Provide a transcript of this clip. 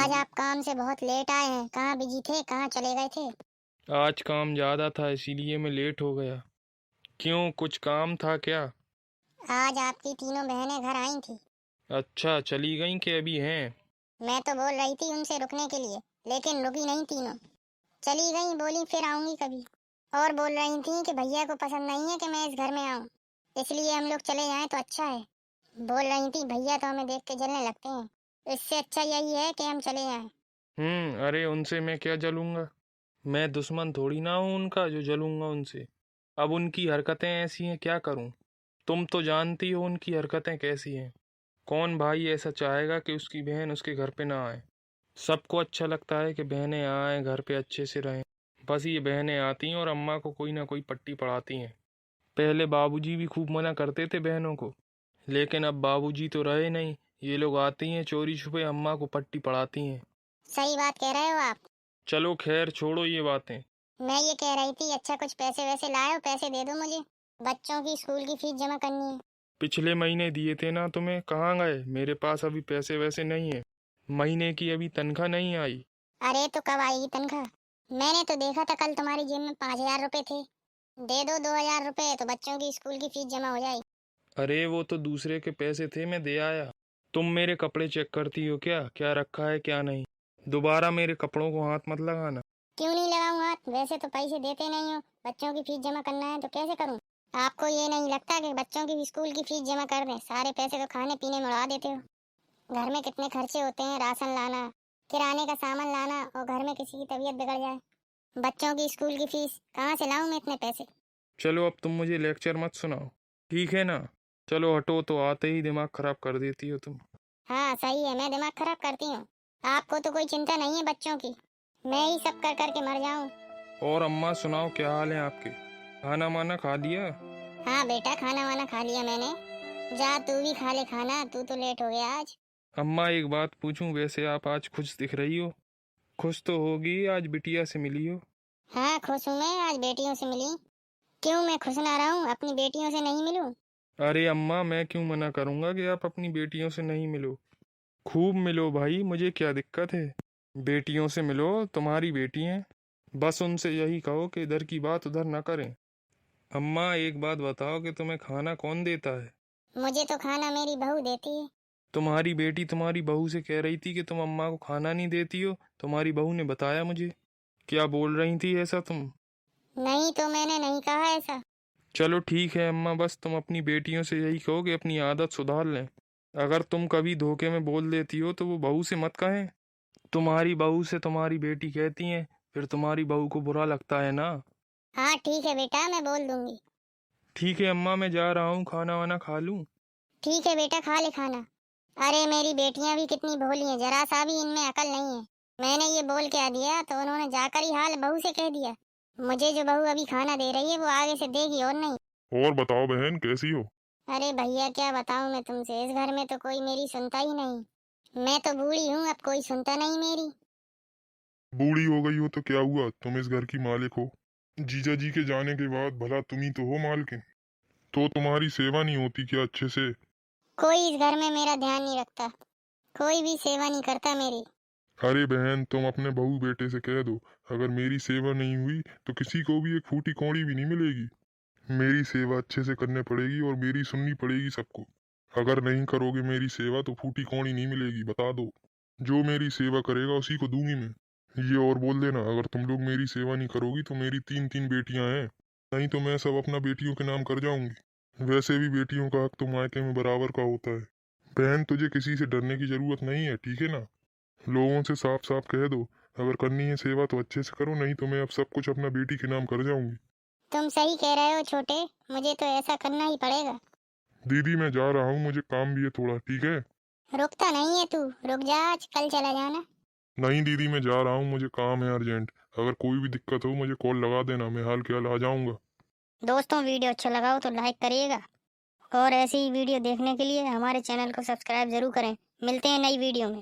आज आप काम से बहुत लेट आए हैं। कहाँ बिजी थे, कहाँ चले गए थे? आज काम ज़्यादा था इसीलिए मैं लेट हो गया। क्यों, कुछ काम था क्या? आज आपकी तीनों बहनें घर आई थी। अच्छा, चली गईं कि अभी हैं? मैं तो बोल रही थी उनसे रुकने के लिए, लेकिन रुकी नहीं तीनों। चली गई, बोली फिर आऊंगी कभी। और बोल रही थी कि भैया को पसंद नहीं है कि मैं इस घर में आऊं, इसलिए हम लोग चले जाएं तो अच्छा है। बोल रही थी भैया तो हमें देख के जलने लगते हैं, इससे अच्छा यही है कि हम चले जाएं। अरे उनसे मैं क्या जलूंगा? मैं दुश्मन थोड़ी ना हूँ उनका जो जलूंगा उनसे। अब उनकी हरकतें ऐसी हैं, क्या करूँ? तुम तो जानती हो उनकी हरकतें कैसी हैं। कौन भाई ऐसा चाहेगा कि उसकी बहन उसके घर पे ना आए? सबको अच्छा लगता है कि बहनें आए घर पे अच्छे से रहें। बस ये बहनें आती हैं और अम्मा को कोई ना कोई पट्टी पढ़ाती हैं। पहले बाबूजी भी खूब मना करते थे बहनों को, लेकिन अब बाबूजी तो रहे नहीं। ये लोग आती हैं चोरी छुपे अम्मा को पट्टी पढ़ाती हैं। सही बात कह रहे हो आप। चलो खैर छोड़ो ये बातें। मैं ये कह रही थी, अच्छा कुछ पैसे वैसे लाए हो? पैसे दे दो मुझे, बच्चों की स्कूल की फीस जमा करनी है। पिछले महीने दिए थे ना तुम्हें, कहाँ गए? मेरे पास अभी पैसे वैसे नहीं है। महीने की अभी तनख्वाह नहीं आई। अरे तो कब आएगी तनख्वाह? मैंने तो देखा था कल तुम्हारी जेब में 5,000 रुपए थे। दे दो 2,000 रुपए तो बच्चों की स्कूल की फीस जमा हो जाएगी। अरे वो तो दूसरे के पैसे थे, मैं दे आया। तुम मेरे कपड़े चेक करती हो क्या, क्या रखा है क्या नहीं? दोबारा मेरे कपड़ों को हाथ मत लगाना। क्यों नहीं लगाऊं हाथ? वैसे तो पैसे देते नहीं हो। बच्चों की फीस जमा करना है तो कैसे करूं? आपको ये नहीं लगता कि बच्चों की स्कूल की फीस जमा कर दें? सारे पैसे तो खाने पीने में उड़ा देते हो। घर में कितने खर्चे होते हैं, राशन लाना, किराने का सामान लाना, और घर में किसी की तबीयत बिगड़ जाए। बच्चों की स्कूल की फीस कहाँ से लाऊं मैं इतने पैसे? चलो अब तुम मुझे लेक्चर मत सुनाओ, ठीक है ना? चलो हटो, तो आते ही दिमाग खराब कर देती हो तुम। हाँ सही है, मैं दिमाग खराब करती हूँ। आपको तो कोई चिंता नहीं है बच्चों की। मैं ही सब कर करके मर जाऊं। और अम्मा सुनाओ, क्या हाल है आपके? खाना वाना खा लिया? हाँ बेटा, खाना वाना खा लिया मैंने। जा तू भी खा ले खाना, तू तो लेट हो गया आज। अम्मा एक बात पूछूं, वैसे आप आज खुश दिख रही हो? खुश तो होगी, आज बिटिया से मिली हो। हाँ खुश हूँ, मैं आज बेटियों से मिली। क्यों मैं खुश ना रहूं? अपनी बेटियों से नहीं मिलूं? अरे अम्मा, मैं क्यों मना करूंगा कि आप अपनी बेटियों से नहीं मिलो। खूब मिलो भाई, मुझे क्या दिक्कत है। बेटियों से मिलो, तुम्हारी बेटी हैं। बस उनसे यही कहो कि इधर की बात उधर ना करें। अम्मा एक बात बताओ कि तुम्हें खाना कौन देता है? मुझे तो खाना मेरी बहू देती है। तुम्हारी बेटी तुम्हारी बहू से कह रही थी कि तुम अम्मा को खाना नहीं देती हो। तुम्हारी बहू ने बताया मुझे। क्या बोल रही थी ऐसा तुम? नहीं तो मैंने नहीं कहा ऐसा। चलो ठीक है अम्मा, बस तुम अपनी बेटियों से यही कहो कि अपनी आदत सुधार लें। अगर तुम कभी धोखे में बोल देती हो तो वो बहू से मत कहें। तुम्हारी बहू से तुम्हारी बेटी कहती हैं, फिर तुम्हारी बहू को बुरा लगता है ना। हाँ ठीक है बेटा, मैं बोल दूंगी। ठीक है अम्मा, मैं जा रहा हूँ, खाना वाना खा लूँ। ठीक है बेटा, खा ले खाना। अरे मेरी बेटियां भी कितनी भोली हैं, जरा सा भी इनमें अकल नहीं है। मैंने ये बोल के दिया तो उन्होंने जाकर ही हाल बहू से कह दिया। मुझे जो बहू अभी खाना दे रही है वो आगे से देगी और नहीं। और बताओ बहन, कैसी हो? अरे भैया क्या बताऊं मैं तुमसे, इस घर में तो कोई मेरी सुनता ही नहीं। मैं तो बूढ़ी हूँ, अब कोई सुनता नहीं मेरी। बूढ़ी हो गई हो तो क्या हुआ, तुम इस घर की मालिक हो। जीजा जी के जाने के बाद भला तुम ही तो हो मालकिन। तो तुम्हारी सेवा नहीं होती क्या अच्छे से? कोई इस घर में मेरा ध्यान नहीं रखता, कोई भी सेवा नहीं करता मेरी। अरे बहन, तुम अपने बहू बेटे से कह दो, अगर मेरी सेवा नहीं हुई तो किसी को भी एक फूटी कौड़ी भी नहीं मिलेगी। मेरी सेवा अच्छे से करने पड़ेगी और मेरी सुननी पड़ेगी सबको। अगर नहीं करोगे मेरी सेवा तो फूटी कौड़ी नहीं मिलेगी, बता दो। जो मेरी सेवा करेगा उसी को दूंगी मैं। ये और बोल देना, अगर तुम लोग मेरी सेवा नहीं करोगी तो मेरी 3-3 बेटियां हैं, नहीं तो मैं सब अपना बेटियों के नाम कर जाऊंगी। वैसे भी बेटियों का हक तो मायके में बराबर का होता है। बहन, तुझे किसी से डरने की जरूरत नहीं है, ठीक है ना? लोगों से साफ साफ कह दो, अगर करनी है सेवा तो अच्छे से करो, नहीं तो मैं अब सब कुछ अपना बेटी के नाम कर जाऊंगी। तुम सही कह रहे हो छोटे, मुझे तो ऐसा करना ही पड़ेगा। दीदी मैं जा रहा हूँ, मुझे काम भी है थोड़ा, ठीक है? रुकता नहीं है तू, रुक जा, आज कल चला जाना। नहीं दीदी, मैं जा रहा हूँ, मुझे काम है अर्जेंट। अगर कोई भी दिक्कत हो मुझे कॉल लगा देना, मैं हाल के हाल आ जाऊंगा। दोस्तों वीडियो अच्छा लगा हो तो लाइक करिएगा, और ऐसी ही वीडियो देखने के लिए हमारे चैनल को सब्सक्राइब जरूर करें। मिलते हैं नई वीडियो में।